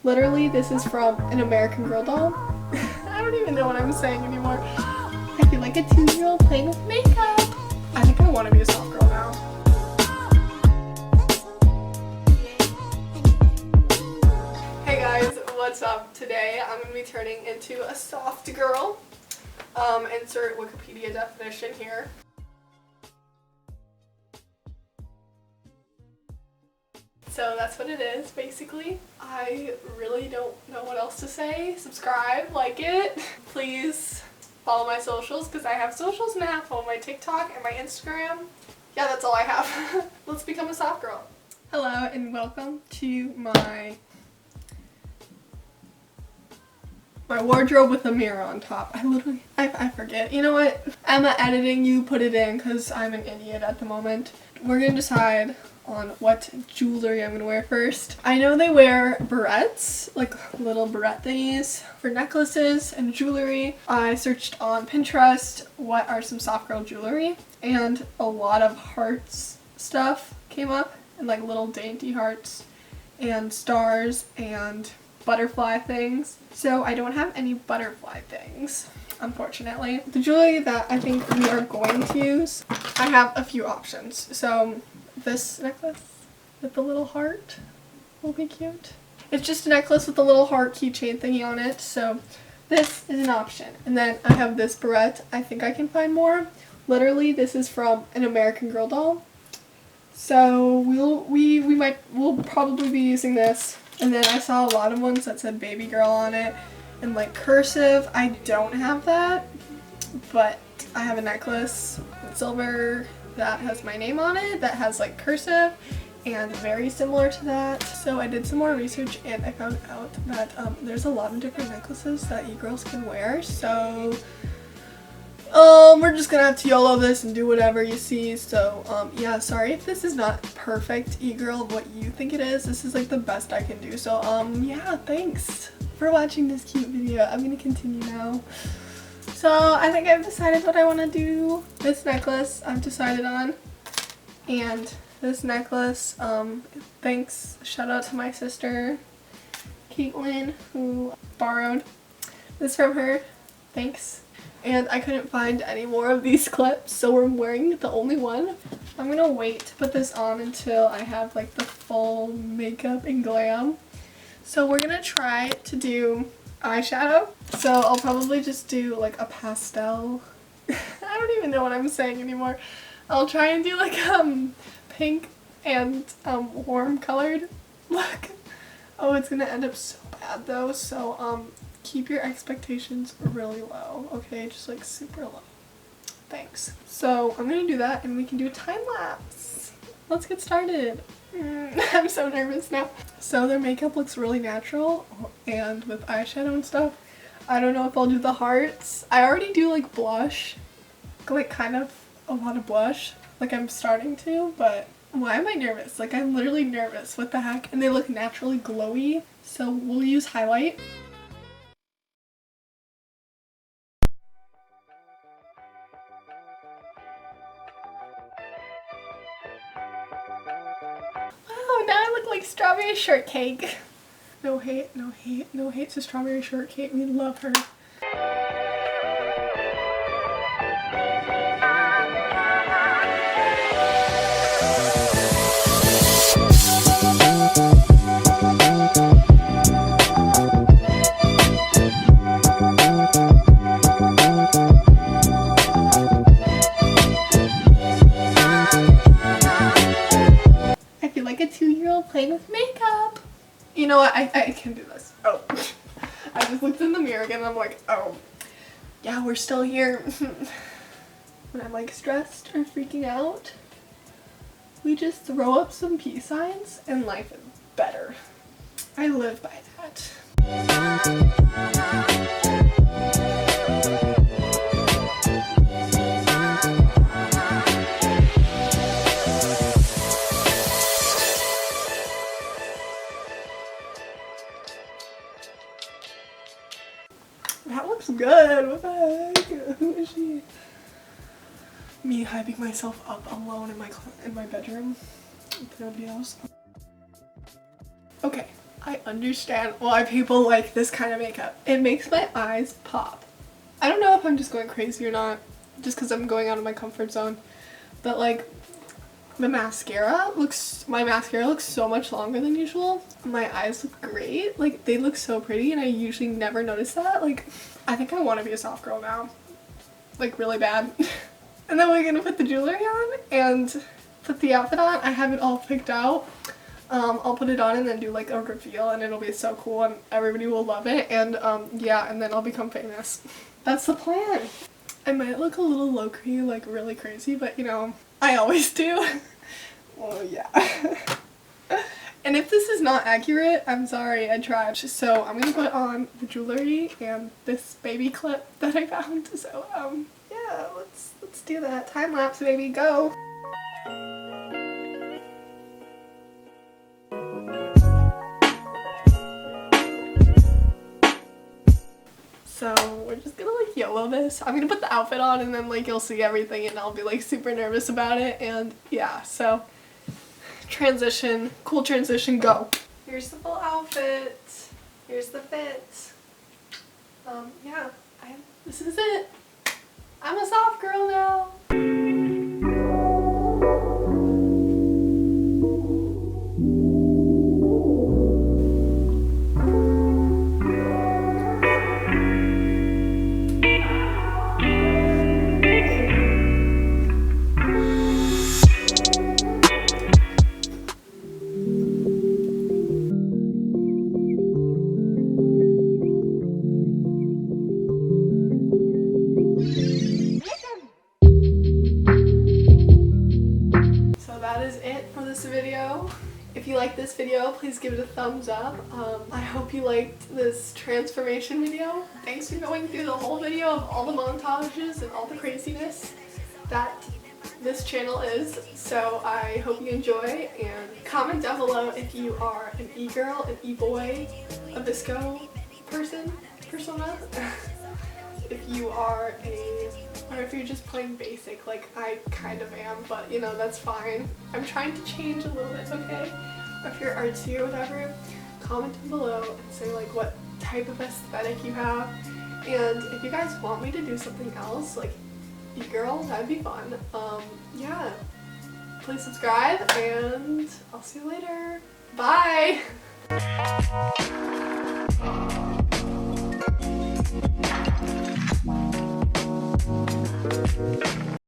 Literally, this is from an American Girl doll. I don't even know what I'm saying anymore. I feel like a 2-year-old playing with makeup. I think I want to be a soft girl now. Hey guys, what's up? Today I'm going to be turning into a soft girl. Insert Wikipedia definition here. So that's what it is, basically. I really don't know what else to say. Subscribe, like it. Please follow my socials, because I have socials now. Follow my TikTok and my Instagram. Yeah, that's all I have. Let's become a soft girl. Hello and welcome to my wardrobe with a mirror on top. I forget. You know what? Emma editing, you put it in because I'm an idiot at the moment. We're gonna decide on what jewelry I'm gonna wear first. I know they wear barrettes, like little barrette thingies for necklaces and jewelry. I searched on Pinterest what are some soft girl jewelry, and a lot of hearts stuff came up, and like little dainty hearts and stars and butterfly things. So I don't have any butterfly things, unfortunately. The jewelry that I think we are going to use, I have a few options. So this necklace with the little heart will be cute. It's just a necklace with a little heart keychain thingy on it, so this is an option. And then I have this barrette. I think I can find more. Literally, this is from an American Girl doll. So we'll probably be using this. And then I saw a lot of ones that said baby girl on it and like cursive. I don't have that, but I have a necklace in silver that has my name on it that has like cursive and very similar to that. So I did some more research and I found out that there's a lot of different necklaces that e-girls can wear. So we're just gonna have to YOLO this and do whatever you see. So yeah, sorry if this is not perfect e-girl of what you think it is. This is like the best I can do. So yeah, thanks for watching this cute video. I'm gonna continue now. So I think I've decided what I want to do. This necklace I've decided on, and this necklace, thanks, shout out to my sister Caitlin who borrowed this from her. Thanks. And I couldn't find any more of these clips, so we're wearing the only one. I'm gonna wait to put this on until I have like the full makeup and glam. So we're gonna try to do eyeshadow. So I'll probably just do like a pastel. I don't even know what I'm saying anymore. I'll try and do like pink and warm colored look. Oh, it's gonna end up so bad though. So keep your expectations really low, okay? Just like super low. Thanks. So I'm gonna do that and we can do a time lapse. Let's get started. I'm so nervous now. So their makeup looks really natural, and with eyeshadow and stuff, I don't know if I'll do the hearts. I already do like blush, like kind of a lot of blush, like I'm starting to, but why am I nervous? Like I'm literally nervous. What the heck? And they look naturally glowy, so we'll use highlight. Wow, now I look like strawberry shortcake. No hate, no hate, no hate to strawberry shortcake. We love her. I feel like a 2-year-old playing with makeup. You know what? I can do this. Oh. I just looked in the mirror again and I'm like, oh. Yeah, we're still here. When I'm like stressed or freaking out, we just throw up some peace signs and life is better. I live by that. That looks good. What the heck? Who is she? Me hyping myself up alone in my bedroom with nobody else. Okay, I understand why people like this kind of makeup. It makes my eyes pop. I don't know if I'm just going crazy or not, just because I'm going out of my comfort zone, but like my mascara looks so much longer than usual. My eyes look great. Like they look so pretty and I usually never notice that. Like I think I want to be a soft girl now. Like really bad. And then we're gonna put the jewelry on and put the outfit on. I have it all picked out. I'll put it on and then do like a reveal and it'll be so cool and everybody will love it. And yeah, and then I'll become famous. That's the plan. I might look a little low-key, like really crazy, but you know, I always do. Oh yeah. And if this is not accurate, I'm sorry, I tried. So I'm gonna put on the jewelry and this baby clip that I found. So yeah, let's do that. Time lapse, baby, go. So we're just gonna like YOLO this. I'm gonna put the outfit on and then like you'll see everything and I'll be like super nervous about it. And yeah, so transition, cool transition, go. Here's the full outfit. Here's the fit. Yeah, this is it. I'm a soft girl now. Video. If you like this video, please give it a thumbs up. I hope you liked this transformation video. Thanks for going through the whole video of all the montages and all the craziness that this channel is. So I hope you enjoy, and comment down below if you are an e-girl, an e-boy, a VSCO persona. If you are or if you're just playing basic, like I kind of am, but you know, that's fine. I'm trying to change a little bit, okay? If you're artsy or whatever, comment down below and say like what type of aesthetic you have. And if you guys want me to do something else, like e-girl, that'd be fun. Yeah. Please subscribe and I'll see you later. Bye! Thank you.